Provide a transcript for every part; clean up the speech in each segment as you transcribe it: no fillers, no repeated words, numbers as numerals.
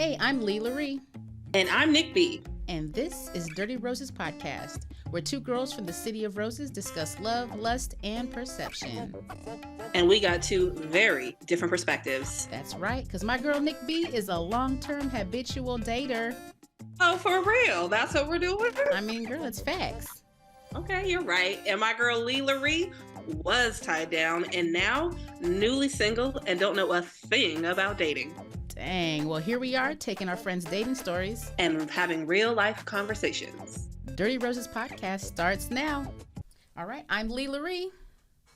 Hey, I'm LaRie. And I'm Nick B. And this is Dirty Roses Podcast, where two girls from the City of Roses discuss love, lust, and perception. And we got two very different perspectives. That's right, because my girl Nick B is a long-term habitual dater. Oh, for real? That's what we're doing? I mean, girl, it's facts. Okay, you're right. And my girl LaRie was tied down and now newly single and don't know a thing about dating. Dang, well, here we are taking our friends' dating stories and having real life conversations. Dirty Roses Podcast starts now. All right, I'm LaRie.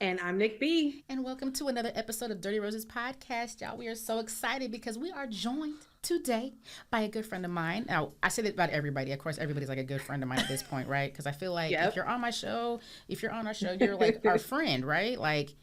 And I'm Nick B. And welcome to another episode of Dirty Roses Podcast. Y'all, we are so excited because we are joined today by a good friend of mine. Now, I say that about everybody. Of course, everybody's like a good friend of mine at this point, right? Because I feel like if you're on my show, if you're on our show, you're like our friend, right? Like,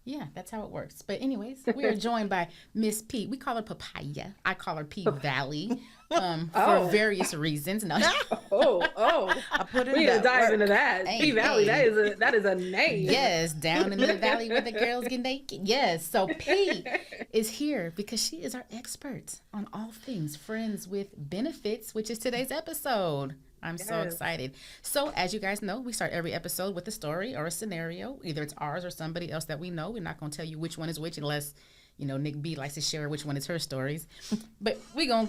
yeah, that's how it works. But anyways, we are joined by Miss P. We call her Papaya. I call her P Valley for various reasons. No. I put in. We gotta dive into that. P Valley. That is a name. Yes, down in the valley where the girls get naked. Yes. So P is here because she is our expert on all things friends with benefits, which is today's episode. I'm so excited. So, as you guys know, we start every episode with a story or a scenario. Either it's ours or somebody else that we know. We're not going to tell you which one is which unless, Nick B likes to share which one is her stories. But y'all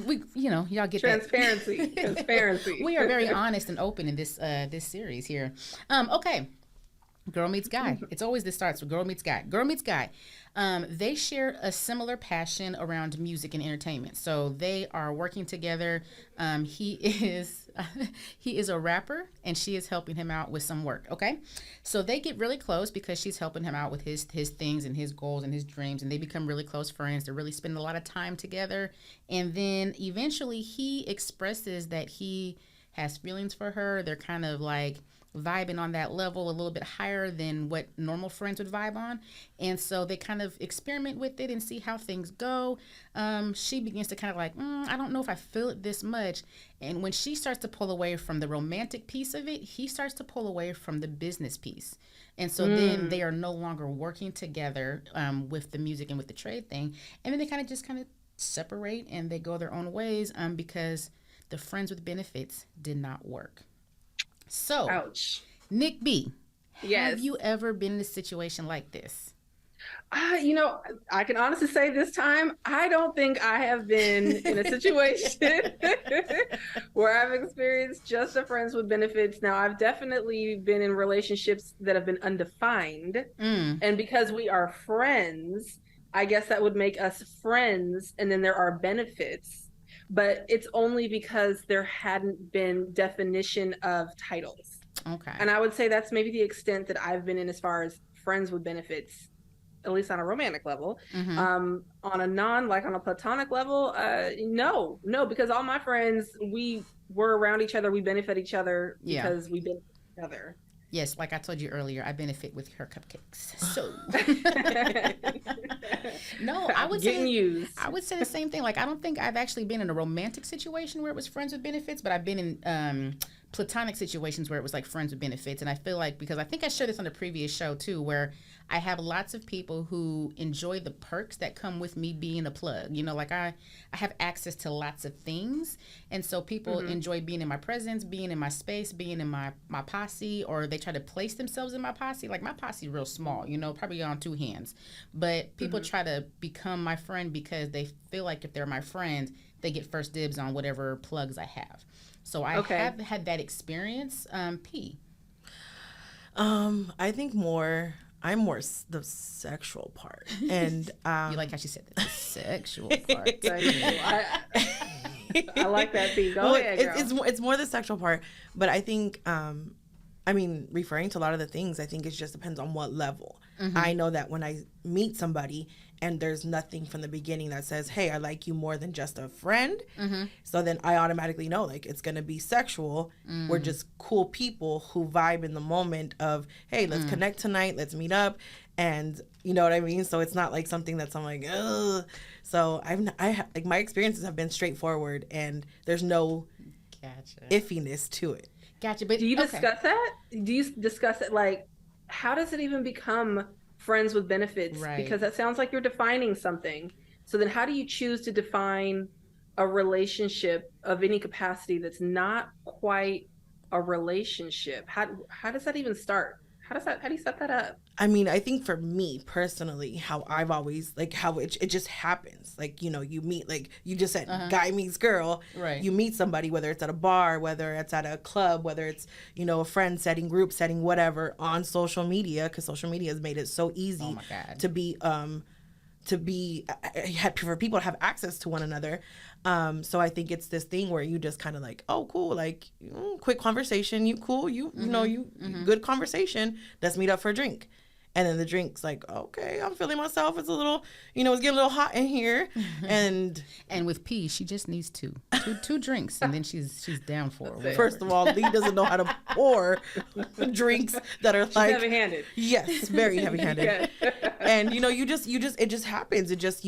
get transparency. That. Transparency. We are very honest and open in this series here. Okay. Girl meets guy. It's always this starts with girl meets guy. Girl meets guy. They share a similar passion around music and entertainment. So they are working together. He is a rapper and she is helping him out with some work. Okay. So they get really close because she's helping him out with his things and his goals and his dreams. And they become really close friends. They really spend a lot of time together. And then eventually he expresses that he has feelings for her. They're kind of like vibing on that level a little bit higher than what normal friends would vibe on. And so they kind of experiment with it and see how things go. She begins to kind of like, I don't know if I feel it this much. And when she starts to pull away from the romantic piece of it, he starts to pull away from the business piece. And so then they are no longer working together with the music and with the trade thing. And then they kind of separate and they go their own ways because the friends with benefits did not work. So, ouch. Nick B, have you ever been in a situation like this? I can honestly say this time, I don't think I have been in a situation where I've experienced just the friends with benefits. Now, I've definitely been in relationships that have been undefined. And because we are friends, I guess that would make us friends. And then there are benefits. But it's only because there hadn't been definition of titles. Okay. And I would say that's maybe the extent that I've been in as far as friends with benefits, at least on a romantic level. On a platonic level, no, because all my friends, we were around each other. We benefit each other because we benefit each other. Yes, like I told you earlier, I benefit with her cupcakes. So, no, I would say the same thing. Like, I don't think I've actually been in a romantic situation where it was friends with benefits, but I've been in platonic situations where it was like friends with benefits. And I feel like, because I think I shared this on the previous show too, where I have lots of people who enjoy the perks that come with me being a plug. Like I have access to lots of things. And so people enjoy being in my presence, being in my space, being in my posse, or they try to place themselves in my posse. Like my posse real small, probably on two hands. But people try to become my friend because they feel like if they're my friend, they get first dibs on whatever plugs I have. So I have had that experience. P. I think I'm more the sexual part, and you like how she said that, the sexual part. I like that, P. Go ahead, girl. It's more the sexual part, but I think referring to a lot of the things, I think it just depends on what level. I know that when I meet somebody and there's nothing from the beginning that says, hey, I like you more than just a friend. So then I automatically know like it's going to be sexual. We're just cool people who vibe in the moment of, hey, let's connect tonight. Let's meet up. And you know what I mean? So it's not like something that's I'm like, ugh. So like my experiences have been straightforward and there's no iffiness to it. Gotcha. But do you discuss that? Do you discuss it like, how does it even become friends with benefits? Right. Because that sounds like you're defining something. So then how do you choose to define a relationship of any capacity that's not quite a relationship? How does that even start? How do you set that up? I mean, I think for me personally, how I've always like how it just happens. Like, you meet, like you just said, guy meets girl. Right. You meet somebody, whether it's at a bar, whether it's at a club, whether it's, a friend setting, group setting, whatever, on social media, because social media has made it so easy Oh my God. to be for people to have access to one another. So I think it's this thing where you just kind of like, oh cool, like quick conversation, you cool, you good conversation, let's meet up for a drink. And then the drink's like, okay, I'm feeling myself, it's a little, it's getting a little hot in here. And with P, she just needs two drinks, and then she's down for it. First of all, Leigh doesn't know how to pour drinks that are like heavy-handed. Yes, very heavy-handed. Yeah. And it just happens. It just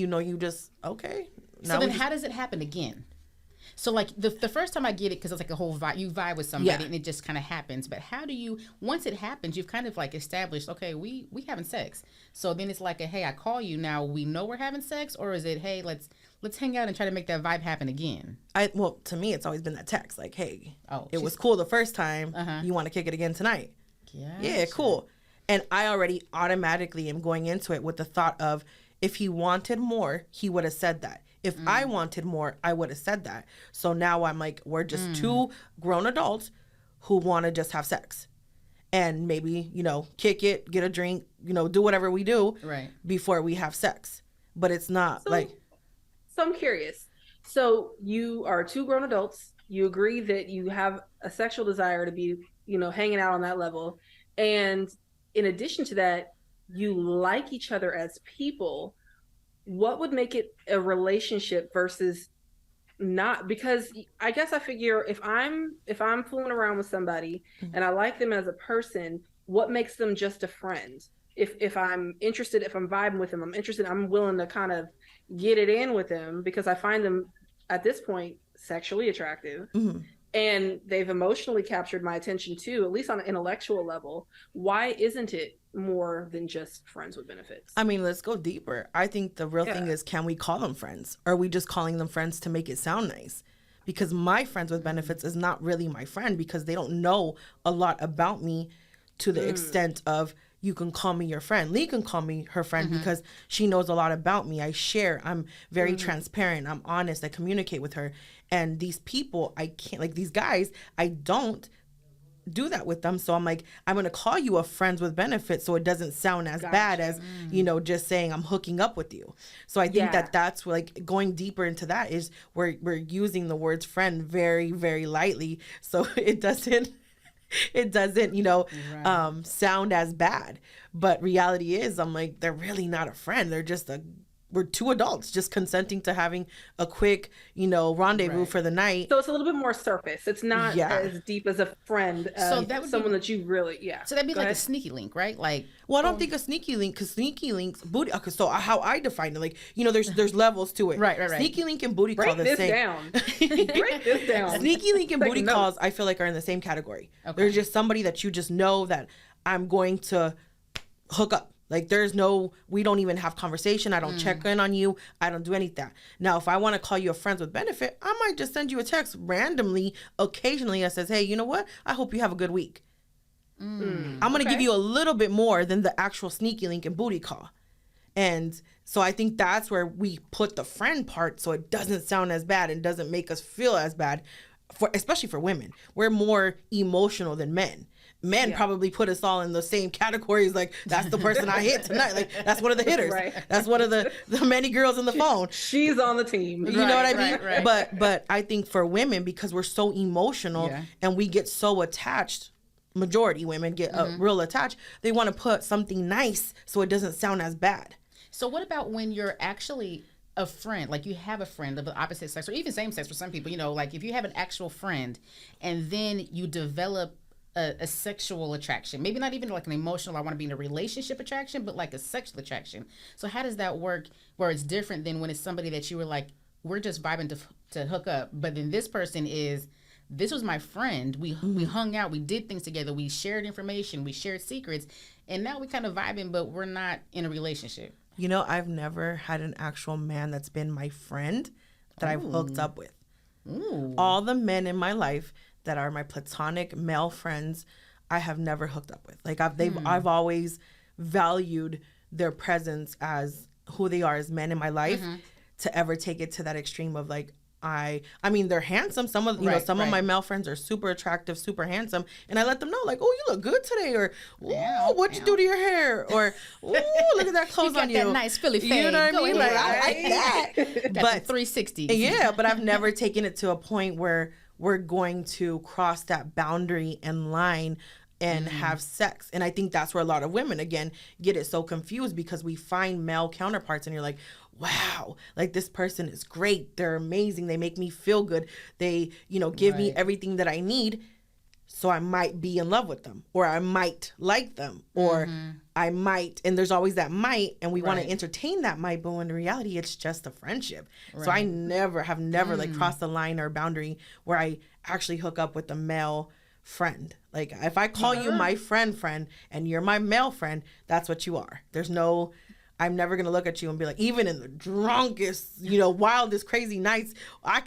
okay. So then how does it happen again? So like the first time I get it, because it's like a whole vibe, you vibe with somebody and it just kind of happens. But how do you, once it happens, you've kind of like established, okay, we having sex. So then it's like hey, I call you now, we know we're having sex, or is it, hey, let's hang out and try to make that vibe happen again? Well, to me, it's always been that text, like, hey, it was cool the first time. You want to kick it again tonight? Yeah, cool. And I already automatically am going into it with the thought of, if he wanted more, he would have said that. If I wanted more, I would have said that. So now I'm like, we're just two grown adults who want to just have sex. And maybe, kick it, get a drink, do whatever we do before we have sex. But it's not So I'm curious. So you are two grown adults. You agree that you have a sexual desire to be, hanging out on that level. And in addition to that, you like each other as people. What would make it a relationship versus not? Because I guess I figure if I'm fooling around with somebody and I like them as a person, what makes them just a friend? If I'm interested, if I'm vibing with them, I'm interested, I'm willing to kind of get it in with them because I find them at this point sexually attractive. And they've emotionally captured my attention too, at least on an intellectual level. Why isn't it more than just friends with benefits? I mean, let's go deeper. I think the real thing is, can we call them friends? Or are we just calling them friends to make it sound nice? Because my friends with benefits is not really my friend, because they don't know a lot about me to the extent of, you can call me your friend. Leigh can call me her friend because she knows a lot about me. I share. I'm very transparent. I'm honest. I communicate with her. And these people, I can't, like these guys, I don't do that with them. So I'm like, I'm going to call you a friends with benefits so it doesn't sound as bad as, just saying I'm hooking up with you. So I think that's like going deeper into that is we're using the words friend very, very lightly. So it doesn't sound as bad. But reality is, I'm like, they're really not a friend. They're just we're two adults just consenting to having a quick, rendezvous for the night. So it's a little bit more surface. It's not as deep as a friend. So that would someone that you really, So that'd be like a sneaky link, right? Like, well, I don't think a sneaky link, because sneaky links, booty. Okay, so how I define it, like, there's levels to it. Right. Sneaky link and booty call the same. Break this down. Sneaky link and booty calls, I feel like, are in the same category. Okay. There's just somebody that you just know that I'm going to hook up. Like, we don't even have conversation. I don't check in on you. I don't do any of that. Now, if I want to call you a friends with benefit, I might just send you a text randomly, occasionally, that says, hey, you know what? I hope you have a good week. I'm going to give you a little bit more than the actual sneaky link and booty call. And so I think that's where we put the friend part, so it doesn't sound as bad and doesn't make us feel as bad, especially for women. We're more emotional than men. Men probably put us all in the same categories, like, that's the person I hit tonight. Like, that's one of the hitters. That's one of the many girls on the phone. She's on the team. You know what I mean? Right. But I think for women, because we're so emotional and we get so attached, majority women get real attached, they want to put something nice so it doesn't sound as bad. So what about when you're actually a friend, like you have a friend of the opposite sex, or even same sex for some people, like if you have an actual friend and then you develop a sexual attraction, maybe not even like an emotional, I want to be in a relationship attraction, but like a sexual attraction. So how does that work where it's different than when it's somebody that you were like, we're just vibing to hook up, but then this was my friend, we hung out, we did things together, we shared information, we shared secrets, and now we kind of vibing, but we're not in a relationship? I've never had an actual man that's been my friend. that I've hooked up with. Ooh. All the men in my life that are my platonic male friends, I have never hooked up with. Like I've always valued their presence as who they are as men in my life. To ever take it to that extreme of like I mean they're handsome. Some of some of my male friends are super attractive, super handsome, and I let them know like, oh, you look good today, or what you do to your hair, or look at that clothes on you. That nice Philly fade. You know what I mean? Like ahead. I like that. But 360. Yeah, but I've never taken it to a point where we're going to cross that boundary and line and have sex. And I think that's where a lot of women, again, get it so confused because we find male counterparts and you're like, wow, like this person is great. They're amazing. They make me feel good. They, give me everything that I need. So I might be in love with them, or I might like them, or I might, and there's always that might, and we want to entertain that might, but when in reality, it's just a friendship. So I have never like crossed the line or boundary where I actually hook up with a male friend. Like if I call you my friend and you're my male friend, that's what you are. I'm never going to look at you and be like, even in the drunkest, wildest, crazy nights, I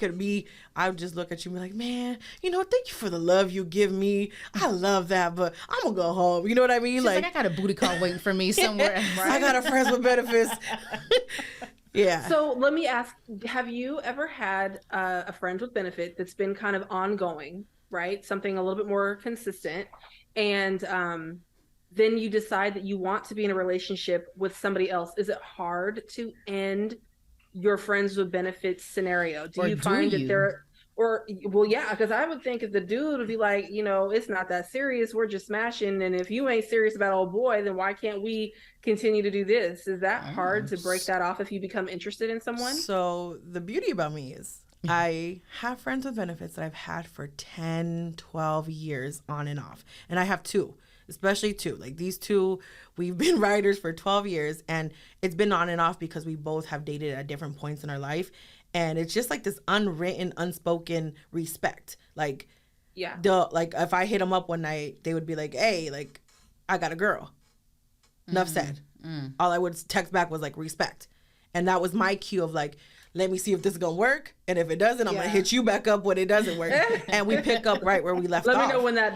would just look at you and be like, man, thank you for the love you give me. I love that, but I'm going to go home. You know what I mean? She's like, I got a booty call waiting for me somewhere. I got a friends with benefits. Yeah. So let me ask, have you ever had a friend with benefit that's been kind of ongoing, right? Something a little bit more consistent. And then you decide that you want to be in a relationship with somebody else. Is it hard to end your friends with benefits scenario? Do you find that there, because I would think if the dude would be like, it's not that serious. We're just smashing. And if you ain't serious about old boy, then why can't we continue to do this? Is that hard to break that off if you become interested in someone? So the beauty about me is I have friends with benefits that I've had for 10, 12 years on and off. And I have two. Especially two. Like these two, we've been writers for 12 years and it's been on and off because we both have dated at different points in our life. And it's just like this unwritten, unspoken respect. Like, if I hit them up one night, they would be like, hey, like, I got a girl. Enough said. All I would text back was like respect. And that was my cue of like, let me see if this is going to work. And if it doesn't, I'm going to hit you back up when it doesn't work. And we pick up right where we left off. Let me know when that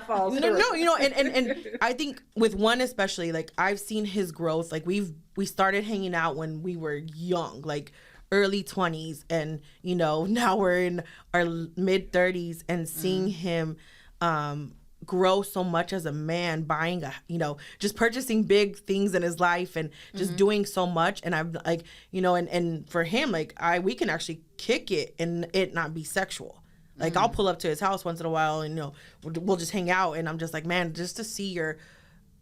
falls through. No, and I think with one especially, like I've seen his growth. Like we started hanging out when we were young, like early 20s. And, now we're in our mid 30s and seeing him grow so much as a man, buying just purchasing big things in his life and just doing so much. And I'm like, and for him, like we can actually kick it and it not be sexual. Like I'll pull up to his house once in a while and we'll just hang out and I'm just like, man, just to see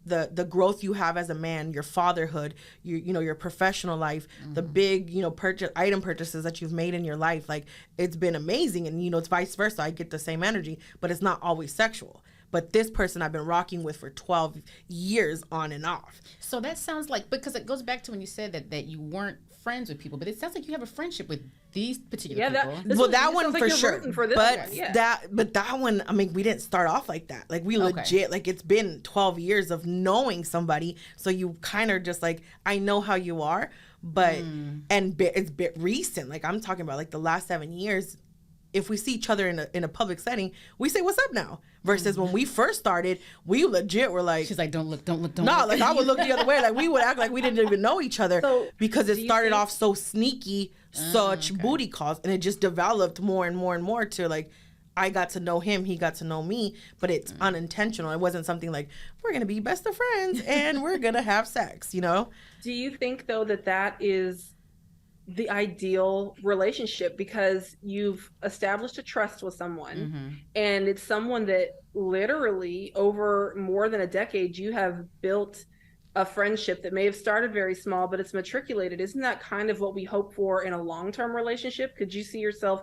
the growth you have as a man, your fatherhood, your professional life, the big, item purchases that you've made in your life, like it's been amazing. And it's vice versa. I get the same energy, but it's not always sexual. But this person I've been rocking with for 12 years on and off. So that sounds like, because it goes back to when you said that you weren't friends with people, but it sounds like you have a friendship with these particular people. That one for sure. But that one, I mean, we didn't start off like that. Like we legit, like it's been 12 years of knowing somebody. So you kind of just like, I know how you are, but, and it's bit recent. Like I'm talking about like the last 7 years. If we see each other in a public setting, we say, what's up now? Versus when we first started, we legit were like... She's like, don't look. No, like I would look the other way. Like we would act like we didn't even know each other because it started off so sneaky, such booty calls. And it just developed more and more and more to like, I got to know him, he got to know me, but it's unintentional. It wasn't something like, we're going to be best of friends and we're going to have sex, Do you think though that is the ideal relationship because you've established a trust with someone and it's someone that literally over more than a decade you have built a friendship that may have started very small but it's matriculated? Isn't that kind of what we hope for in a long-term relationship? Could you see yourself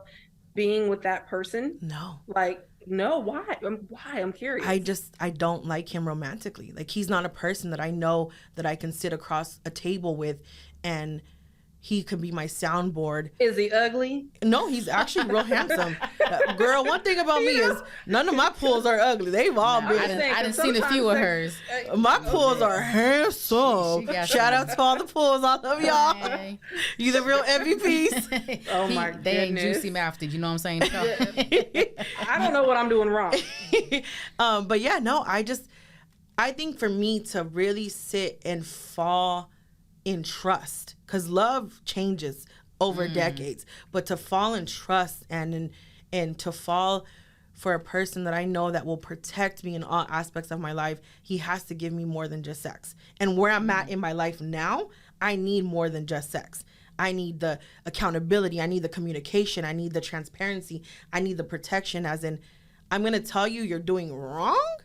being with that person? No. Like, no, why? I'm curious. I don't like him romantically. Like he's not a person that I know that I can sit across a table with and he could be my soundboard. Is he ugly? No, he's actually real handsome. Girl, one thing about me is none of my pulls are ugly. They've all been. I done seen a few of hers. My pulls are handsome. Shout out to all the pulls. I love y'all. Hey. You the real MVPs. Oh my goodness. They ain't juicy mouthed. You know what I'm saying? I don't know what I'm doing wrong. But yeah, no, I think for me to really sit and fall in trust, because love changes over decades, but to fall in trust and to fall for a person that I know that will protect me in all aspects of my life, he has to give me more than just sex. And where I'm at in my life now, I need more than just sex. I need the accountability. I need the communication. I need the transparency. I need the protection, as in, I'm going to tell you you're doing wrong,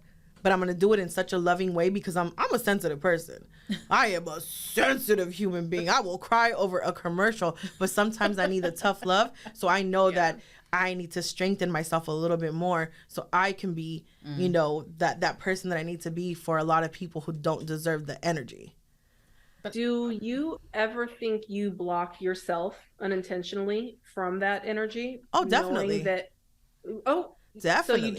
but I'm going to do it in such a loving way because I'm a sensitive person. I am a sensitive human being. I will cry over a commercial, but sometimes I need the tough love. So I know that I need to strengthen myself a little bit more so I can be, you know, that person that I need to be for a lot of people who don't deserve the energy. Do you ever think you block yourself unintentionally from that energy? Oh, definitely. So Definitely.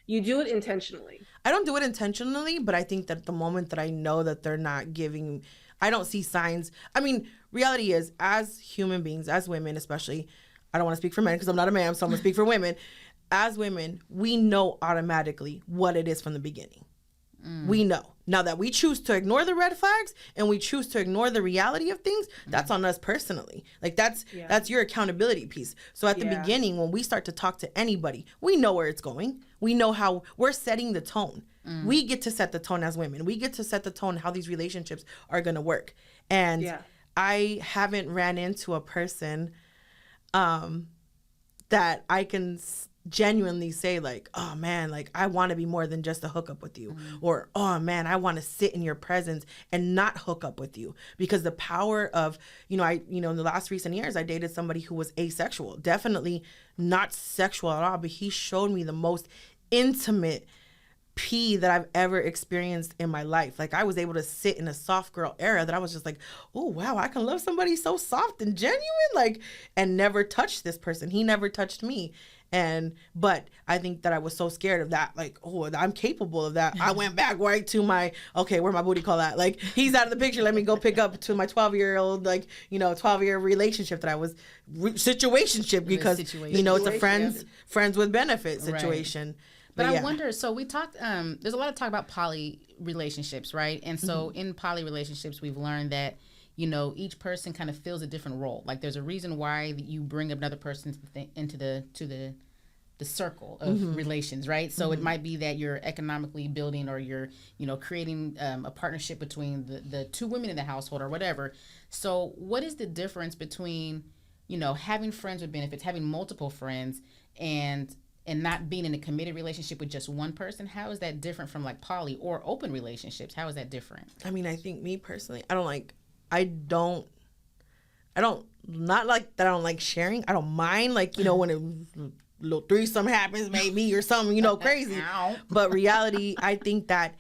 you do it intentionally. I don't do it intentionally, but I think that the moment that I know that they're not giving, I don't see signs. I mean, reality is, as human beings, as women especially, I don't want to speak for men because I'm not a man, so I'm going to speak for women. As women, we know automatically what it is from the beginning. We know. Now that we choose to ignore the red flags and we choose to ignore the reality of things, that's on us personally. Like that's your accountability piece. So at the beginning, when we start to talk to anybody, we know where it's going. We know how we're setting the tone. We get to set the tone as women. We get to set the tone how these relationships are going to work. And I haven't ran into a person that I can genuinely say like, oh man, like I want to be more than just a hookup with you, or oh man, I want to sit in your presence and not hook up with you. Because the power of, in the last recent years, I dated somebody who was asexual, definitely not sexual at all, but he showed me the most intimate pee that I've ever experienced in my life. Like I was able to sit in a soft girl era that I was just like, oh wow, I can love somebody so soft and genuine, like, and never touch this person. He never touched me. But I think that I was so scared of that, like, oh, I'm capable of that. I went back right to my, okay, where my booty call at? Like, he's out of the picture. Let me go pick up to my 12-year-old, 12-year relationship that I was, situationship, because, it's a friends with benefit situation. Right. But I wonder, so we talked, there's a lot of talk about poly relationships, right? And so in poly relationships, we've learned that, each person kind of fills a different role. Like there's a reason why you bring another person into the circle of relations, right? So it might be that you're economically building, or you're, creating a partnership between the two women in the household or whatever. So what is the difference between, having friends with benefits, having multiple friends, and not being in a committed relationship with just one person? How is that different from like poly or open relationships? How is that different? I mean, I think me personally, I don't like sharing. I don't mind, when a little threesome happens maybe or something, crazy. But reality, I think that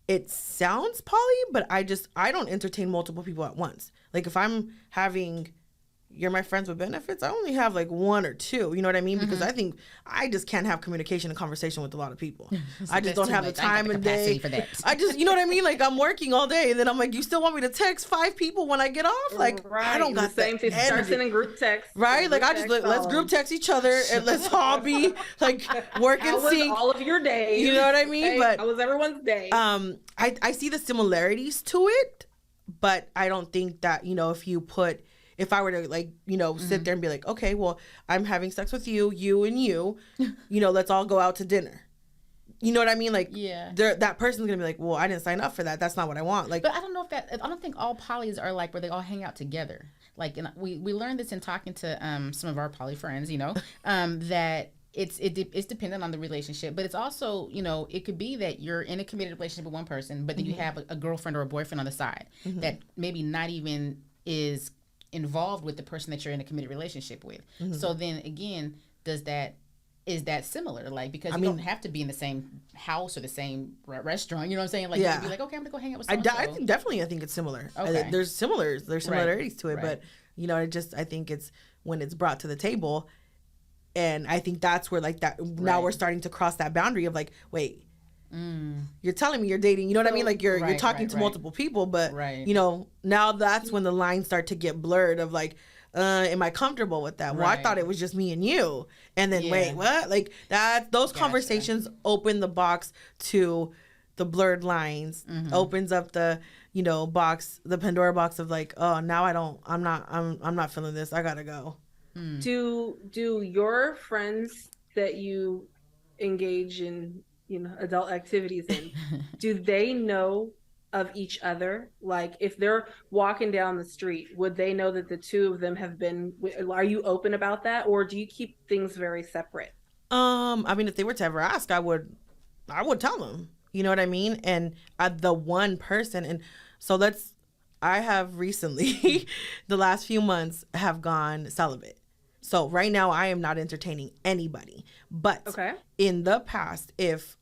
it sounds poly, but I don't entertain multiple people at once. Like if I'm having, you're my friends with benefits, I only have like one or two, you know what I mean? Because I think I just can't have communication and conversation with a lot of people. I just don't have the time and day for that. I just, you know what I mean? Like I'm working all day and then I'm like, you still want me to text 5 people when I get off? Like, I don't got the same thing. Start sending group text. Right? Like I just, let's group text each other and let's all be like working sync. All of your days. You know what I mean? Hey, but how was everyone's day? I see the similarities to it, but I don't think that, if I were to sit there and be like, okay, well, I'm having sex with you and you, let's all go out to dinner. You know what I mean? Like, that person's gonna be like, well, I didn't sign up for that. That's not what I want. Like, but I don't know I don't think all polys are like where they all hang out together. Like, we learned this in talking to some of our poly friends, that it's dependent on the relationship, but it's also, it could be that you're in a committed relationship with one person, but then you have a girlfriend or a boyfriend on the side that maybe not even is involved with the person that you're in a committed relationship with. So then again, does that is that similar? Like, because I you mean, don't have to be in the same house or the same restaurant. You know what I'm saying? Like, Yeah. you can be like, okay, I'm gonna go hang out with I so-and-so. think definitely, I think it's similar. Okay. There's similarities to it, Right. but you know, I think it's when it's brought to the table, and I think that's where like that now Right. we're starting to cross that boundary of like, wait, you're telling me you're dating, you know what I mean? Like you're Right, talking right, to right. multiple people, but Right. you know, now that's when the lines start to get blurred of like, am I comfortable with that? Well, I Right. thought it was just me and you, and then Yeah. wait, what? Like that, those Gotcha. conversations open the box to the blurred lines, opens up the, you know, box, the Pandora box of like, oh, now I'm not feeling this. I gotta go. Do your friends that you engage in, you know, adult activities in, do they know of each other? Like if they're walking down the street, would they know that the two of them have been, are you open about that, or do you keep things very separate? I mean, if they were to ever ask, I would tell them. You know what I mean? And the one person, and so I have recently, the last few months, have gone celibate. So right now, I am not entertaining anybody. But Okay. in the past, if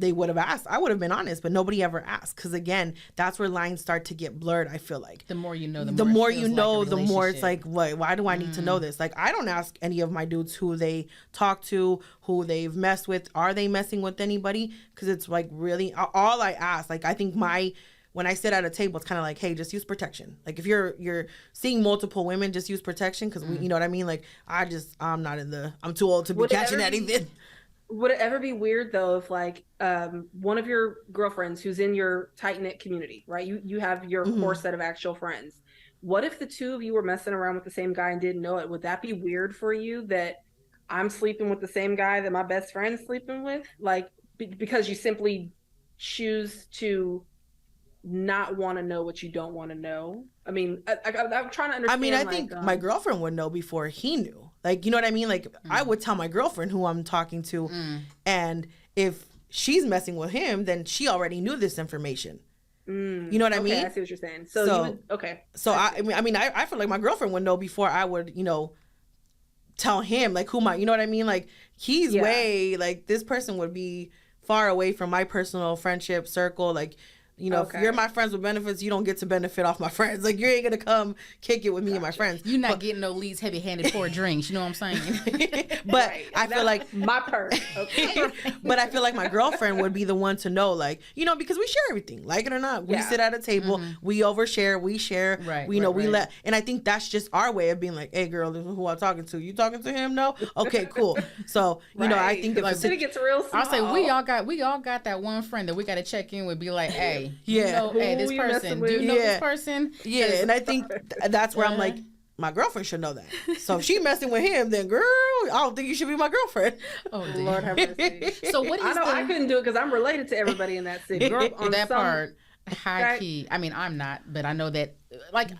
they would have asked, I would have been honest. But nobody ever asked, because again, that's where lines start to get blurred. I feel like The more you know, the more you know, like a the more it's relationship. like, why do I need to know this? Like, I don't ask any of my dudes who they talk to, who they've messed with. Are they messing with anybody? Because it's like really all I ask. Like, I think when I sit at a table, it's kind of like, hey, just use protection. Like, if you're seeing multiple women, just use protection, because you know what I mean. Like, I'm too old to be catching anything. Would it ever be weird though if like one of your girlfriends who's in your tight knit community, right? You have your core set of actual friends. What if the two of you were messing around with the same guy and didn't know it? Would that be weird for you that I'm sleeping with the same guy that my best friend's sleeping with? Like because you simply choose to not want to know what you don't want to know. I mean, I'm trying to understand. I mean, I like, think my girlfriend would know before he knew. Like, you know what I mean? Like, I would tell my girlfriend who I'm talking to, and if she's messing with him, then she already knew this information. You know what I mean? I see what you're saying. So you would, okay. So I feel like my girlfriend would know before I would, you know, tell him like you know what I mean? Like he's way like this person would be far away from my personal friendship circle. Like, you know, if you're my friends with benefits, you don't get to benefit off my friends. Like, you ain't gonna come kick it with me and my friends. You're not getting no Lee's heavy-handed pour drinks. You know what I'm saying? But I feel like my purse. Okay. But I feel like my girlfriend would be the one to know, like, you know, because we share everything, like it or not. We sit at a table, we overshare, we share. Right, we know right, we right. let, and I think that's just our way of being like, hey, girl, this is who I'm talking to. You talking to him? No? Okay, cool. So you know, I think like it gets real small. I'll say we all got that one friend that we got to check in with. Be like, hey, Yeah. you know, hey, this Who you person, messing do with? you know Yeah. this person? Yeah, and I think that's where I'm like, my girlfriend should know that. So if she messing with him, then girl, I don't think you should be my girlfriend. Oh, damn. Lord have mercy. So what is I know I couldn't do it because I'm related to everybody in that city. On that some- part? High key. I mean, I'm not, but I know that. Like,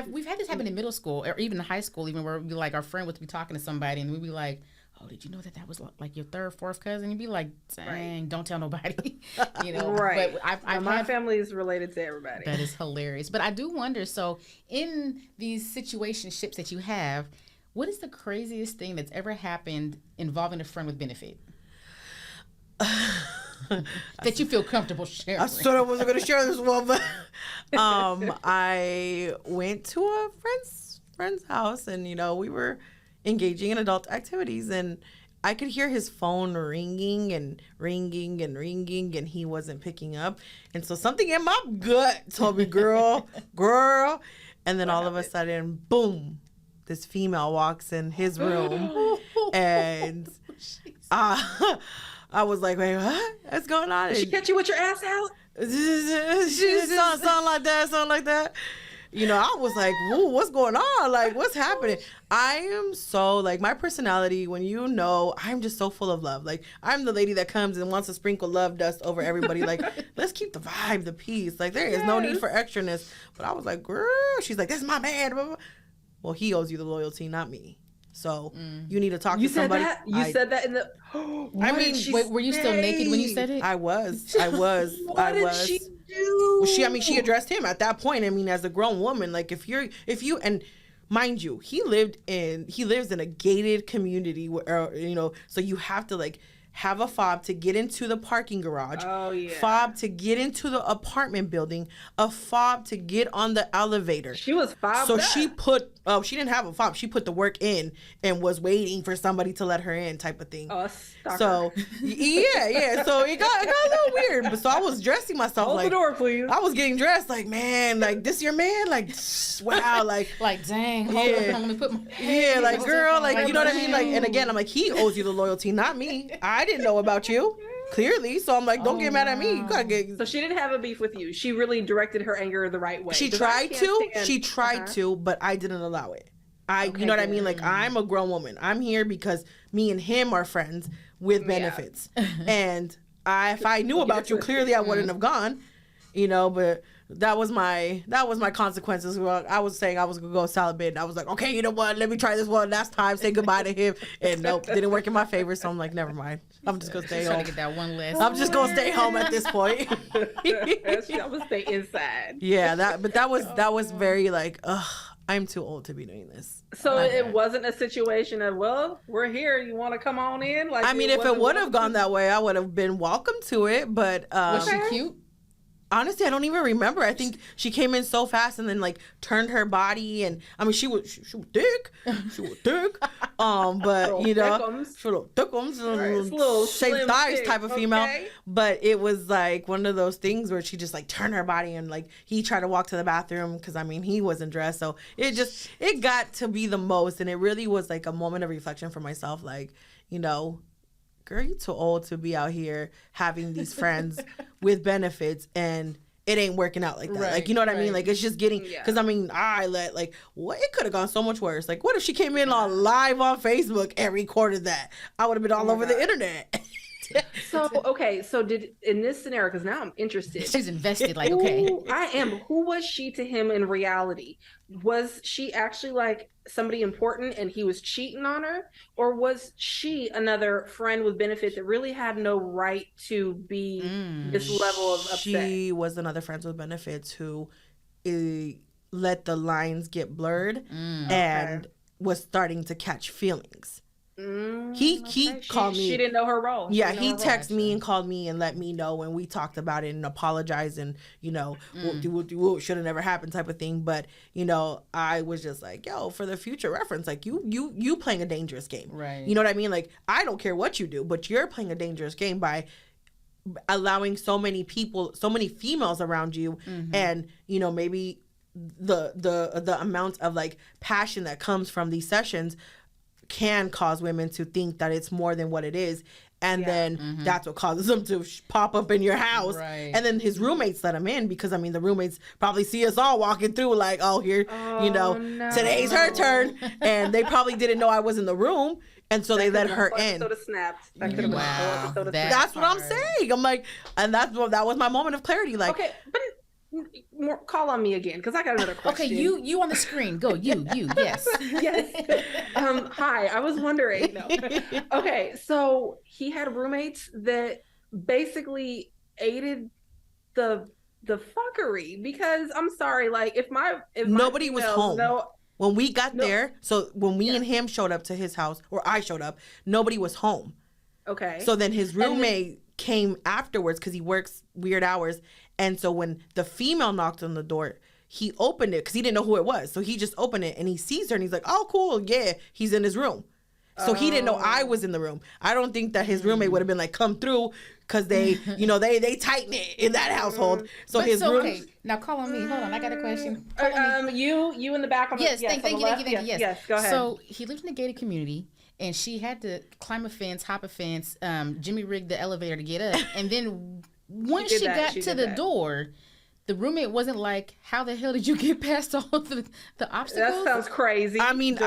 we've had this happen in middle school or even high school, even where we like our friend would be talking to somebody and we'd be like, "Oh, did you know that was like your third, fourth cousin?" You'd be like, "Dang, don't tell nobody," you know. Right. But I've my had, family is related to everybody. that is hilarious. But I do wonder. So, in these situationships that you have, what is the craziest thing that's ever happened involving a friend with benefit? That you feel comfortable sharing. I sort of wasn't going to share this one, but I went to a friend's house, and you know, we were engaging in adult activities, and I could hear his phone ringing and ringing and ringing, and he wasn't picking up. And so something in my gut told me, girl. And then all of a sudden, boom, this female walks in his room, and I was like, wait, what? What's going on? Did she catch you with your ass out? Something like that. You know, I was like, whoa, what's going on? Like, what's happening? I am so, like, my personality, when you know, I'm just so full of love. Like, I'm the lady that comes and wants to sprinkle love dust over everybody. Like, let's keep the vibe, the peace. Like, there is no need for extraness. But I was like, girl, she's like, that's my man. Blah, blah. Well, he owes you the loyalty, not me. So you need to talk to somebody. You said that in the. I mean, wait, were you still naked when you said it? I was. What did she do? Well, she addressed him at that point. I mean, as a grown woman, like if you, and mind you, he lives in a gated community where, so you have to like have a fob to get into the parking garage. Oh, yeah. Fob to get into the apartment building. A fob to get on the elevator. She was fobbed So up. she didn't have a fob. She put the work in and was waiting for somebody to let her in, type of thing. Oh, a stalker. So yeah. So it got a little weird. But so I was dressing myself Hold like, the door, please. I was getting dressed like, man, like this your man, like wow, like dang, hold Yeah. on, let me put my like girl, like you know what I mean, like, and again I'm like, he owes you the loyalty, not me. I didn't know about you clearly, so I'm like, don't get mad at me. You gotta get. So she didn't have a beef with you. She really directed her anger the right way. She 'Cause tried I to. can't She stand- tried to, but I didn't allow it. You know what I mean? Like, I'm a grown woman. I'm here because me and him are friends with benefits. And if I knew about you, clearly I wouldn't have gone. But that was my consequences. Well, I was saying I was gonna go celibate, and I was like, okay, you know what? Let me try this one last time. Say goodbye to him, and nope, didn't work in my favor. So I'm like, never mind. I'm just gonna stay Trying home. to get that one last. I'm just gonna stay home at this point. I would stay inside. Yeah, that was very like, ugh, I'm too old to be doing this. So it wasn't a situation of, well, we're here. You want to come on in? Like, I mean, if it would have gone that way, I would have been welcome to it. But Was she cute? honestly, I don't even remember. I think she came in so fast and then like turned her body, and I mean she was thick. She was thick. But you know, she was thickums, little shaped slim thighs thick, type of female. okay. But it was like one of those things where she just like turned her body, and like he tried to walk to the bathroom because I mean he wasn't dressed, so it got to be the most, and it really was like a moment of reflection for myself, like, you know, girl, you too old to be out here having these friends with benefits, and it ain't working out like that. Right, like, you know what I mean? right. Like, it's just getting, because I mean, it could have gone so much worse. Like, what if she came in on live on Facebook and recorded that? I would have been all over the internet. So, okay, so in this scenario, because now I'm interested. She's invested, like, okay. Who was she to him in reality? Was she actually like somebody important and he was cheating on her? Or was she another friend with benefit that really had no right to be this level of upset? She was another friends with benefits who let the lines get blurred and was starting to catch feelings. He called me. She didn't know her role. Yeah, he texted me and called me and let me know, and we talked about it and apologized, and you know, should have never happened type of thing. But you know, I was just like, yo, for the future reference, like you playing a dangerous game, right? You know what I mean? Like, I don't care what you do, but you're playing a dangerous game by allowing so many people, so many females around you, and you know, maybe the amount of like passion that comes from these sessions can cause women to think that it's more than what it is, and then that's what causes them to pop up in your house. Right. And then his roommates let him in because I mean the roommates probably see us all walking through like, oh, here, today's her turn, and they probably didn't know I was in the room, and so they let her in. Wow, that's what I'm saying. I'm like, and that was my moment of clarity. Like, okay, but call on me again because I got another question. Okay, you on the screen. Go, you, yes. Yes. Hi, I was wondering. No. Okay, so he had roommates that basically aided the fuckery, because I'm sorry, like if nobody was home. When we got there, so when we and him showed up to his house, or I showed up, nobody was home. Okay. So then his roommate came afterwards because he works weird hours. And so when the female knocked on the door, he opened it because he didn't know who it was. So he just opened it and he sees her and he's like, oh, cool. Yeah, he's in his room. So he didn't know I was in the room. I don't think that his roommate would have been like, come through, because they, you know, they tighten it in that household. So room. Okay, now call on me. Hold on, I got a question. You in the back. Yes, thank you. Yes, go ahead. So he lived in a gated community, and she had to climb a fence, hop a fence, Jimmy rigged the elevator to get up, and then once she got to the door, the roommate wasn't like, how the hell did you get past all of the obstacles? That sounds crazy. I mean,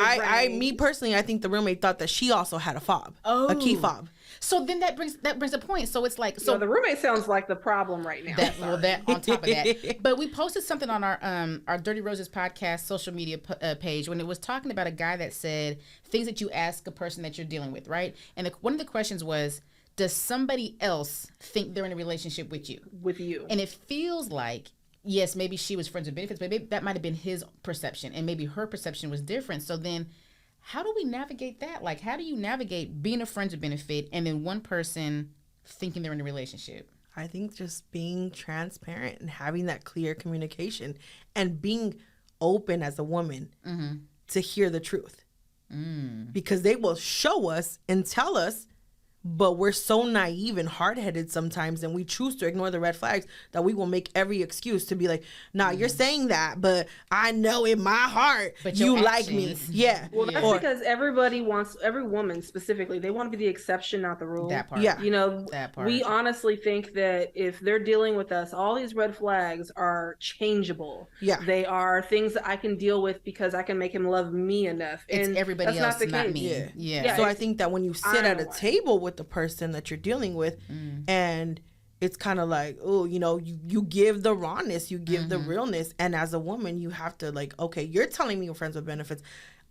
me personally, I think the roommate thought that she also had a fob, a key fob. So then that brings a point. So it's like, the roommate sounds like the problem right now. That on top of that, but we posted something on our Dirty Roses podcast social media page when it was talking about a guy that said things that you ask a person that you're dealing with, right? And one of the questions was, does somebody else think they're in a relationship with you? With you. And it feels like yes, maybe she was friends with benefits, but maybe that might have been his perception, and maybe her perception was different. So then, how do we navigate that? Like, how do you navigate being a friends with benefit and then one person thinking they're in a relationship? I think just being transparent and having that clear communication and being open as a woman to hear the truth. Because they will show us and tell us, but we're so naive and hard-headed sometimes, and we choose to ignore the red flags that we will make every excuse to be like, nah, you're saying that, but I know in my heart But you your like me. actions. Yeah. Well, that's Or- because everybody wants, every woman specifically, they want to be the exception, not the rule. That part. Yeah. You know, That part. we honestly think that if they're dealing with us, all these red flags are changeable. Yeah. They are things that I can deal with because I can make him love me enough. It's And everybody that's else, not the not case. me. Yeah. Yeah. So I think that when you sit at a table with the person that you're dealing with, and it's kind of like, oh, you know, you give the rawness, you give the realness, and as a woman, you have to like, okay, you're telling me you're friends with benefits.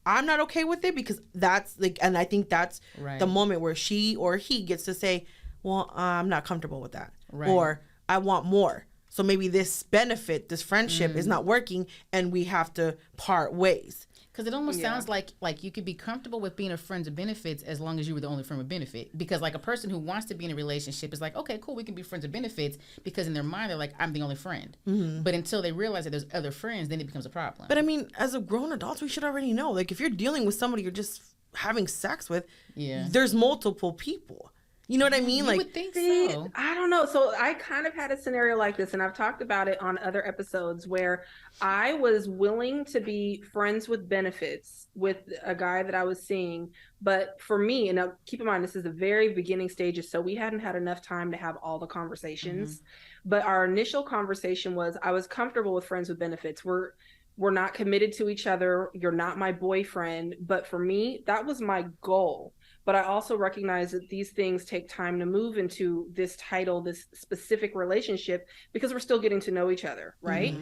I'm not okay with it because that's like, and I think that's Right. the moment where she or he gets to say, well, I'm not comfortable with that, Right. or I want more. So maybe this benefit, this friendship is not working, and we have to part ways. Because it almost sounds like you could be comfortable with being a friend of benefits as long as you were the only friend with benefit. Because like a person who wants to be in a relationship is like, okay, cool, we can be friends of benefits, because in their mind they're like, I'm the only friend. But until they realize that there's other friends, then it becomes a problem. But I mean, as a grown adult, we should already know, like, if you're dealing with somebody you're just having sex with, there's multiple people. You know what I mean? You Like, would think See, so. I don't know. So I kind of had a scenario like this, and I've talked about it on other episodes where I was willing to be friends with benefits with a guy that I was seeing. But for me, and now keep in mind, this is the very beginning stages, so we hadn't had enough time to have all the conversations. But our initial conversation was, I was comfortable with friends with benefits. We're not committed to each other. You're not my boyfriend. But for me, that was my goal. But I also recognize that these things take time to move into this title, this specific relationship, because we're still getting to know each other, right?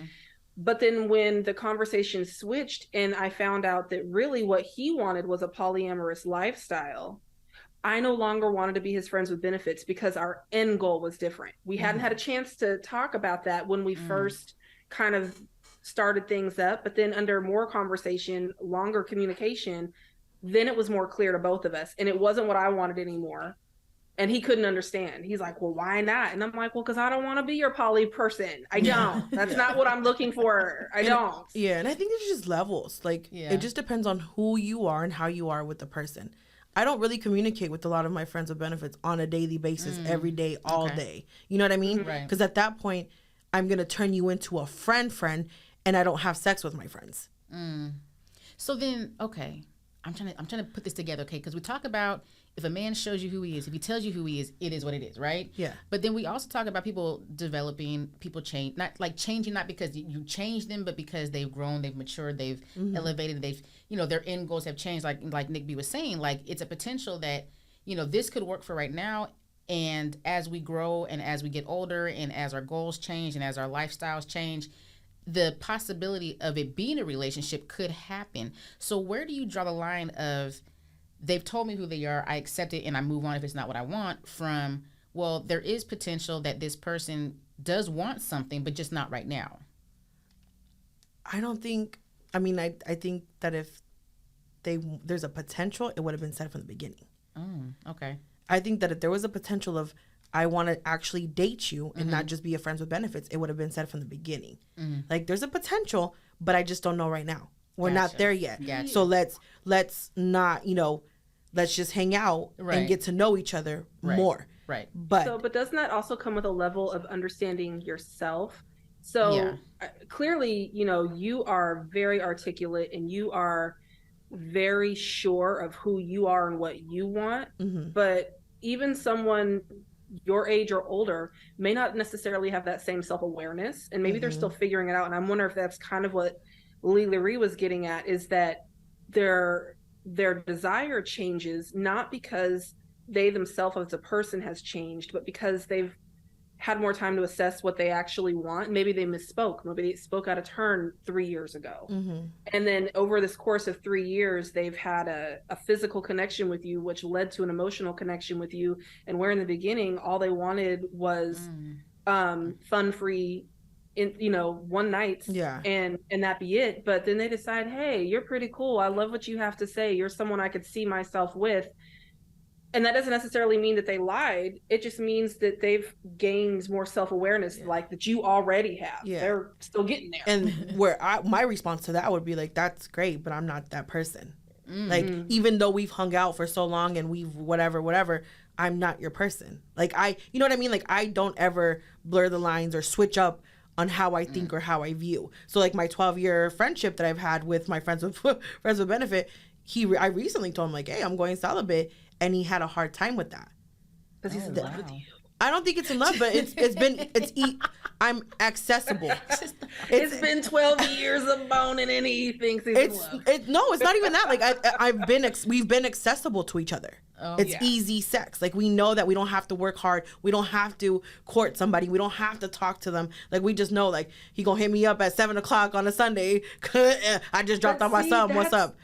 But then when the conversation switched and I found out that really what he wanted was a polyamorous lifestyle, I no longer wanted to be his friends with benefits because our end goal was different. We hadn't had a chance to talk about that when we first kind of started things up, but then under more conversation, longer communication, then it was more clear to both of us, and it wasn't what I wanted anymore. And he couldn't understand. He's like, well, why not? And I'm like, well, because I don't want to be your poly person. I don't. That's not what I'm looking for. I don't. yeah, and I think it's just levels. Like, it just depends on who you are and how you are with the person. I don't really communicate with a lot of my friends with benefits on a daily basis, every day, all day. You know what I mean? Right. Because at that point, I'm going to turn you into a friend, and I don't have sex with my friends. So then, okay, I'm trying to put this together, okay? Because we talk about if a man shows you who he is, if he tells you who he is, it is what it is, right? Yeah. But then we also talk about people developing, people change, not like changing, not because you changed them, but because they've grown, they've matured, they've elevated, they've, their end goals have changed. Like Nick B was saying, like it's a potential that, this could work for right now. And as we grow and as we get older and as our goals change and as our lifestyles change, the possibility of it being a relationship could happen. So where do you draw the line of, they've told me who they are, I accept it and I move on if it's not what I want, from, well, there is potential that this person does want something, but just not right now? I think that if there's a potential, it would have been said from the beginning. Okay. I think that if there was a potential of, I want to actually date you and not just be a friends with benefits, it would have been said from the beginning. Like, there's a potential, but I just don't know right now. We're not there yet. Gotcha. So let's not, let's just hang out and get to know each other more. Right. But doesn't that also come with a level of understanding yourself? So clearly, you are very articulate and you are very sure of who you are and what you want. But even someone your age or older may not necessarily have that same self-awareness, and maybe they're still figuring it out. And I'm wondering if that's kind of what LaRie was getting at, is that their desire changes not because they themselves as a person has changed, but because they've had more time to assess what they actually want. Maybe they misspoke. Maybe they spoke out of turn 3 years ago. And then over this course of 3 years, they've had a physical connection with you, which led to an emotional connection with you. And where in the beginning, all they wanted was fun-free in, one nights, Yeah. and that be it. But then they decide, hey, you're pretty cool. I love what you have to say. You're someone I could see myself with. And that doesn't necessarily mean that they lied. It just means that they've gained more self-awareness, like that you already have. Yeah. They're still getting there. And my response to that would be like, that's great, but I'm not that person. Like, even though we've hung out for so long and we've whatever, I'm not your person. Like, you know what I mean? Like, I don't ever blur the lines or switch up on how I think or how I view. So like my 12-year friendship that I've had with my friends with benefit, I recently told him like, hey, I'm going celibate, and he had a hard time with that. Because he's in love with you. I don't think it's in love, but I'm accessible. It's been 12 years of boning and he thinks he's in love. No, it's not even that. Like we've been accessible to each other. Oh, it's easy sex. Like we know that we don't have to work hard. We don't have to court somebody. We don't have to talk to them. Like we just know like he gonna hit me up at 7:00 on a Sunday. I just dropped off my son. What's up?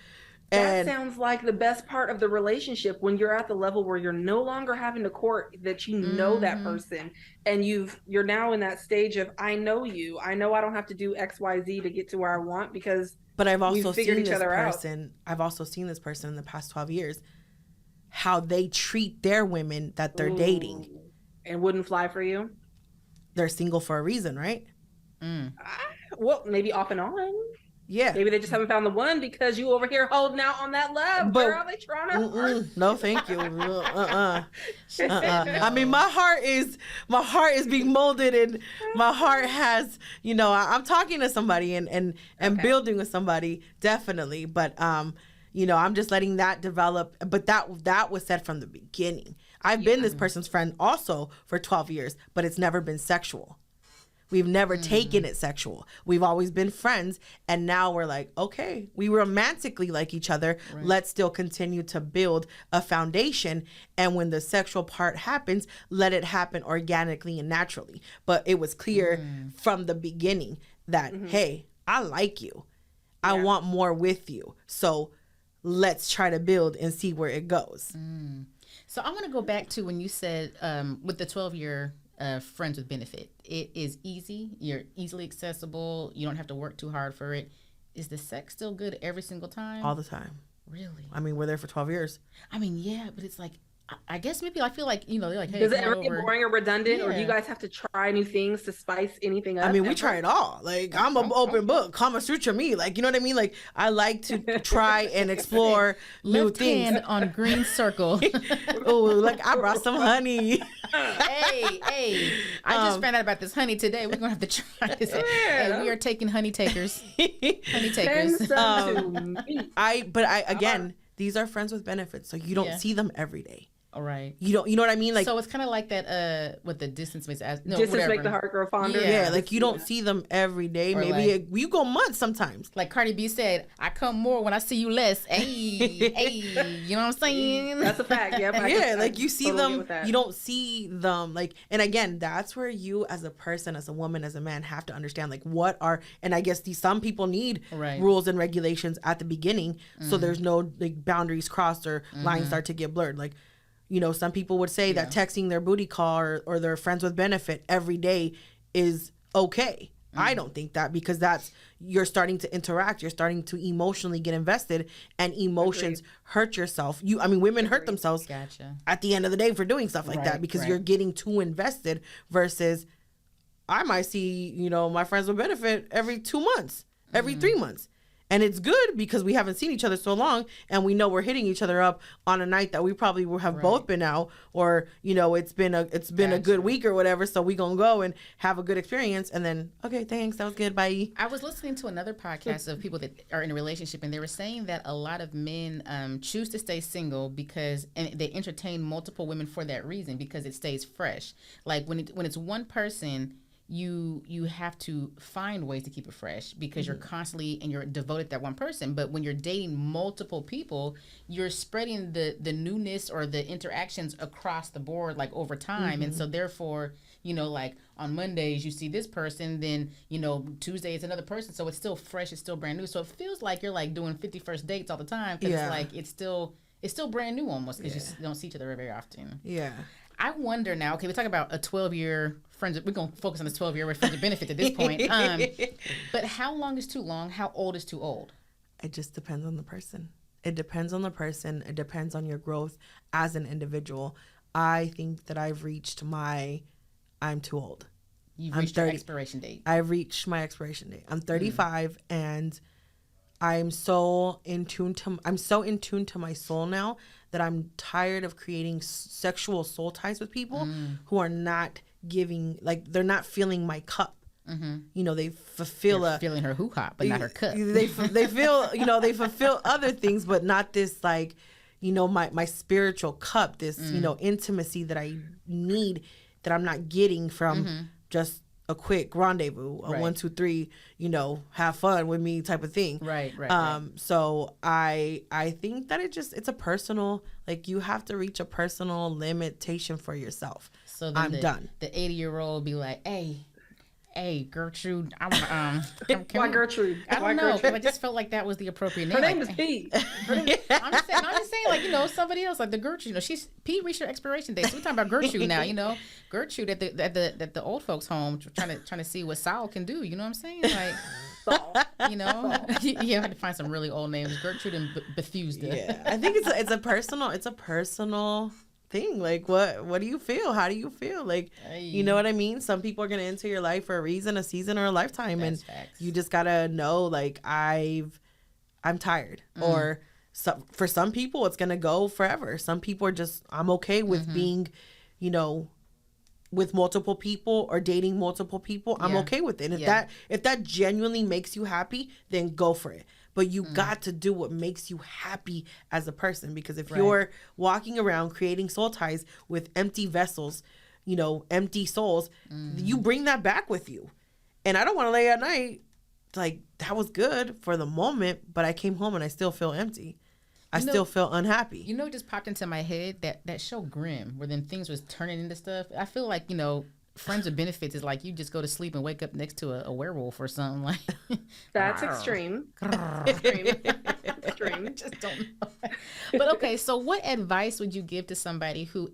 That sounds like the best part of the relationship, when you're at the level where you're no longer having to court, that you know that person, and you're now in that stage of, I know you. I know I don't have to do XYZ to get to where I want, because but I've also figured each other out. I've also seen this person in the past 12 years, how they treat their women that they're dating. And wouldn't fly for you? They're single for a reason, right? Well, maybe off and on. Yeah. Maybe they just haven't found the one because you over here holding out on that love. Girl, they trying to no, thank you. I mean, my heart is being molded, and my heart has, I'm talking to somebody and building with somebody, definitely. But I'm just letting that develop. But that was said from the beginning. I've been this person's friend also for 12 years, but it's never been sexual. We've never taken it sexual. We've always been friends. And now we're like, okay, we romantically like each other. Right. Let's still continue to build a foundation. And when the sexual part happens, let it happen organically and naturally. But it was clear from the beginning that, hey, I like you. I want more with you. So let's try to build and see where it goes. So I want to go back to when you said with the 12-year friends with benefit, it is easy. You're easily accessible. You don't have to work too hard for it. Is the sex still good every single time? All the time. Really? I mean, we're there for 12 years. I mean, yeah, but it's like, I guess maybe I feel like, they're like, hey, does it ever get boring or redundant, or do you Yeah. guys have to try new things to spice anything up? I mean, we ever? try it all. Like, I'm an open book. Kama Sutra me. Like, you know what I mean? Like, I like to try and explore new left things. hand on green circle. Oh, like, I brought some honey. hey, I just found out about this honey today. We're going to have to try this. Hey, we are taking honey takers. Honey takers. Again, these are friends with benefits. So you don't see them every day. All right. You know what I mean? Like, so it's kind of like that, what the distance makes make the heart grow fonder. Yeah, like you don't see them every day. Or maybe you go months sometimes. Like Cardi B said, I come more when I see you less. Hey, you know what I'm saying? That's a fact. Yep. Like you see totally them, you don't see them. Like, and again, that's where you as a person, as a woman, as a man, have to understand like and I guess some people need rules and regulations at the beginning, so there's no like boundaries crossed or lines start to get blurred. Like, some people would say that texting their booty call or their friends with benefit every day is okay. I don't think that, because you're starting to interact. You're starting to emotionally get invested, and emotions hurt yourself. Women hurt themselves at the end of the day for doing stuff like that, because you're getting too invested, versus I might see, my friends with benefit every 2 months, every 3 months. And it's good because we haven't seen each other so long, and we know we're hitting each other up on a night that we probably will have both been out, or it's been a good week or whatever. So we gonna go and have a good experience, and then okay, thanks, that was good, bye. I was listening to another podcast of people that are in a relationship, and they were saying that a lot of men choose to stay single and they entertain multiple women for that reason, because it stays fresh. Like when it's one person, you have to find ways to keep it fresh, because you're constantly and you're devoted to that one person. But when you're dating multiple people, you're spreading the newness or the interactions across the board, like over time. And so therefore, like on Mondays you see this person, then Tuesday it's another person, so it's still fresh, it's still brand new. So it feels like you're like doing 51st dates all the time, because it's like it's still brand new almost, because you don't see each other very often. Yeah. I wonder now, okay, we talk about a 12-year friends. We're gonna focus on this 12-year with friends of benefits at this point. But how long is too long? How old is too old? It just depends on the person. It depends on the person. It depends on your growth as an individual. I think that I've reached I'm too old. You've reached your expiration date. I've reached my expiration date. I'm 35 and I'm so in tune to my soul now that I'm tired of creating sexual soul ties with people who are not giving, like, they're not filling my cup. You know, they fulfill filling her hoo-ha, but not her cup. They feel, you know, they fulfill other things, but not this, like, you know, my spiritual cup, this, you know, intimacy that I need that I'm not getting from just a quick rendezvous, a 1, 2, 3, you know, have fun with me type of thing. Right. So I think that it's a personal, like, you have to reach a personal limitation for yourself. So then I'm done. The 80-year-old be like, hey, Gertrude, I want Why Gertrude? I don't know, because I just felt like that was the appropriate name. Her name is Pete. I'm just saying, like, you know, somebody else, like the Gertrude, you know, Pete reached her expiration date. So we're talking about Gertrude now, you know, Gertrude at the old folks' home, trying to see what Saul can do. You know what I'm saying? Like, Saul, you know, you had to find some really old names, Gertrude and Bethesda. Yeah, I think it's a personal thing. Like, what do you feel? How do you feel? Like, you know what I mean? Some people are gonna enter your life for a reason, a season, or a lifetime. That's and facts. You just gotta know, like, I'm tired. Or for some people it's gonna go forever. Some people are just, I'm okay with being, you know, with multiple people or dating multiple people. I'm okay with it. If that genuinely makes you happy, then go for it. But you got to do what makes you happy as a person. Because if you're walking around creating soul ties with empty vessels, you know, empty souls, you bring that back with you. And I don't want to lay at night like, that was good for the moment, but I came home and I still feel empty. I still feel unhappy. You know, it just popped into my head, that show Grimm, where then things was turning into stuff. I feel like, you know, Friends with Benefits is like you just go to sleep and wake up next to a werewolf or something. Like, that's extreme. Extreme. I just don't know. But okay, so what advice would you give to somebody who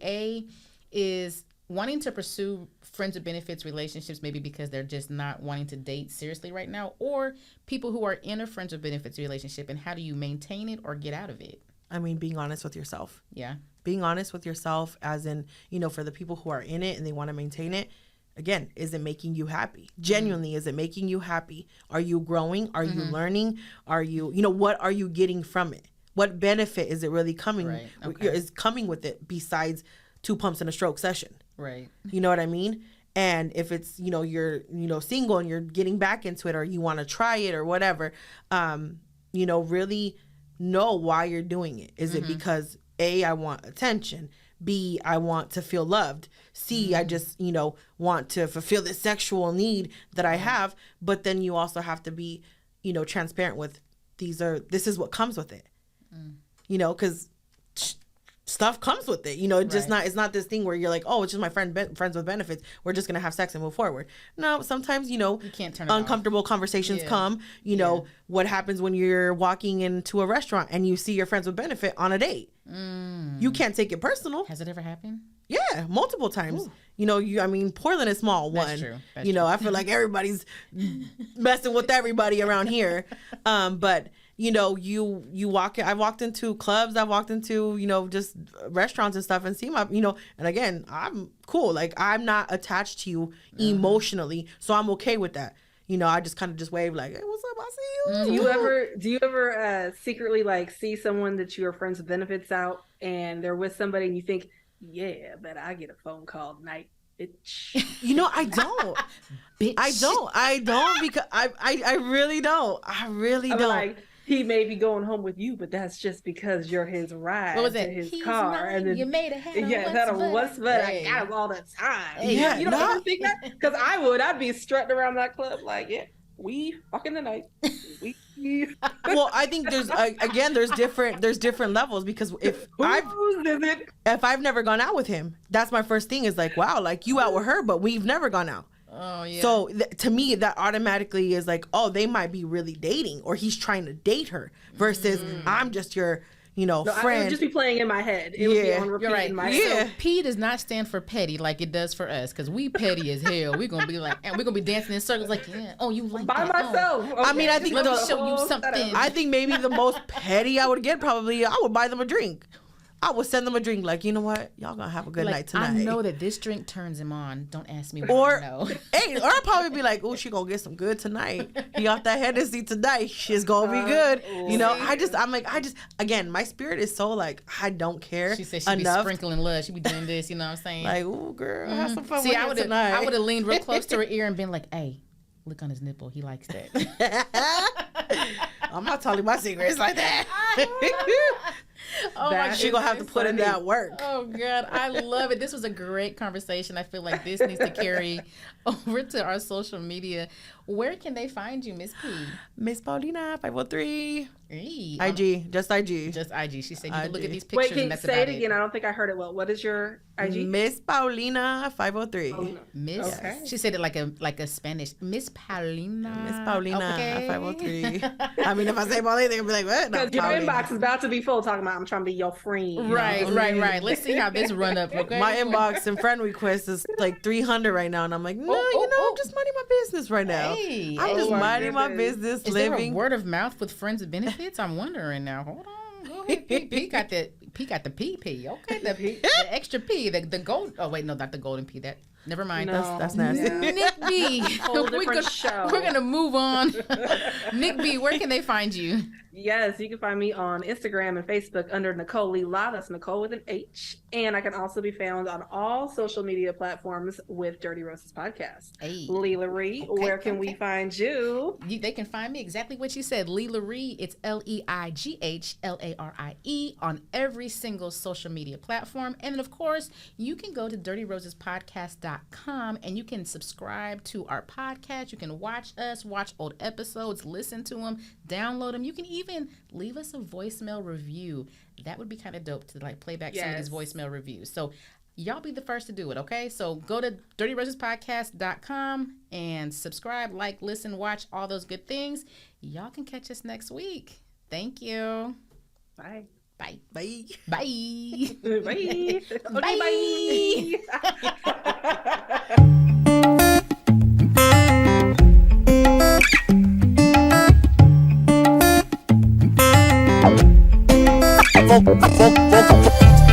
is wanting to pursue friends with benefits relationships, maybe because they're just not wanting to date seriously right now, or people who are in a friends with benefits relationship, and how do you maintain it or get out of it? I mean, being honest with yourself. Yeah. Being honest with yourself, as in, you know, for the people who are in it and they want to maintain it, again, is it making you happy? Genuinely, is it making you happy? Are you growing? Are you learning? Are you, you know, what are you getting from it? What benefit is it really coming, is coming with it besides 2 pumps in a stroke session? Right. You know what I mean? And if it's, you know, you're, you know, single and you're getting back into it, or you want to try it or whatever, you know, really know why you're doing it. Is it because A, I want attention, B, I want to feel loved, C, I just, you know, want to fulfill this sexual need that I have? But then you also have to be, you know, transparent with this is what comes with it. You know, because stuff comes with it, you know. It's just it's not this thing where you're like, oh, it's just my friends with benefits, we're just gonna have sex and move forward. No, sometimes, you know, you can't turn it uncomfortable off. Conversations come, you know. What happens when you're walking into a restaurant and you see your friends with benefit on a date? You can't take it personal. Has it ever happened? Yeah, multiple times. Ooh. You know, I mean, Portland is small. That's true. That's you know, true. I feel like everybody's messing with everybody around here. But you know, you walk in, I've walked into clubs, I've walked into, you know, just restaurants and stuff, and see my, you know, and again, I'm cool. Like, I'm not attached to you emotionally, so I'm okay with that. You know, I just kind of just wave like, hey, what's up? I see you. Do you ever secretly like see someone that you are friends with benefits out and they're with somebody and you think, yeah, but I get a phone call tonight, bitch. You know, I don't. Bitch. I don't because I really don't. I really don't. Like, he may be going home with you, but that's just because you're his ride to his car. And then you made a hat on what's but I got him all the time. Yeah, you don't ever think that? Because I'd be strutting around that club like, yeah, we fucking tonight. Well, I think there's different levels, because if I've never gone out with him, that's my first thing is like, wow, like you out with her, but we've never gone out. Oh yeah. So to me, that automatically is like, oh, they might be really dating, or he's trying to date her, versus I'm just your No, it friend. would just be playing in my head. It would be on repeat You're right. in my Yeah. head. So P does not stand for petty like it does for us, because we petty as hell. We're gonna be like, and we're gonna be dancing in circles like, yeah, oh, you like By that? myself. Oh. I mean, I think Let me the- show you something. I think maybe the most petty I would get, probably, I would buy them a drink. I would send them a drink like, you know what? Y'all gonna have a good Like, night tonight. I know that this drink turns him on. Don't ask me why. Or, I know. hey, or I'll probably be like, oh, she gonna get some good tonight. He off that Hennessy tonight. She's gonna be good. Again, my spirit is so like, I don't care She said she'd be enough. sprinkling love. She'd be doing this, you know what I'm saying? Like, oh, girl, have some fun See, with I her would tonight. have leaned real close to her ear and been like, hey, look on his nipple. He likes that. I'm not telling my secrets like that. Oh, That my She gonna have to put in funny. that work. Oh God, I love it. This was a great conversation. I feel like this needs to carry over to our social media. Where can they find you, Miss P? Miss Paulina 503. Hey, IG, just IG. just IG. She said you can look IG. at these Wait, pictures can and you that's say about it again? I don't think I heard it well. What is your IG? Miss Paulina 503. Oh, no. Miss. Okay. She said it like a Spanish. Miss Paulina. Miss Paulina Okay. 503. I mean, if I say Paulina, they're gonna be like, what? No, Because your Paulina. inbox is about to be full talking about I'm trying to be your friend. Right, right. Let's see how this run up. Okay. My inbox and friend request is like 300 right now, and I'm like, no, I'm just minding my business right now. Hey, I'm just my minding my goodness. business, is there a living. word of mouth with friends with benefits? I'm wondering now. Hold on. Go ahead. P got the PP. Okay, the extra P, the gold. Oh wait, no, not the golden P. That never mind. No. That's nasty. Yeah. Nick B. Whole different show. We're gonna move on. Nick B, where can they find you? Yes, you can find me on Instagram and Facebook under Nicole Leigh. That's Nicole with an H. And I can also be found on all social media platforms with Dirty Roses Podcast. Hey. LaRie, Okay, where can we okay. find you? They can find me exactly what you said. LaRie. It's LeighlaRie on every single social media platform. And then, of course, you can go to dirtyrosespodcast.com and you can subscribe to our podcast. You can watch us, watch old episodes, listen to them, download them. You can even leave us a voicemail review. That would be kind of dope to like play back some of these voicemail reviews. So y'all be the first to do it, okay? So go to dirtyrosespodcast.com and subscribe, like, listen, watch, all those good things. Y'all can catch us next week. Thank you. Bye. Bye. Bye. Bye. Bye. Okay, Bye. bye. Folk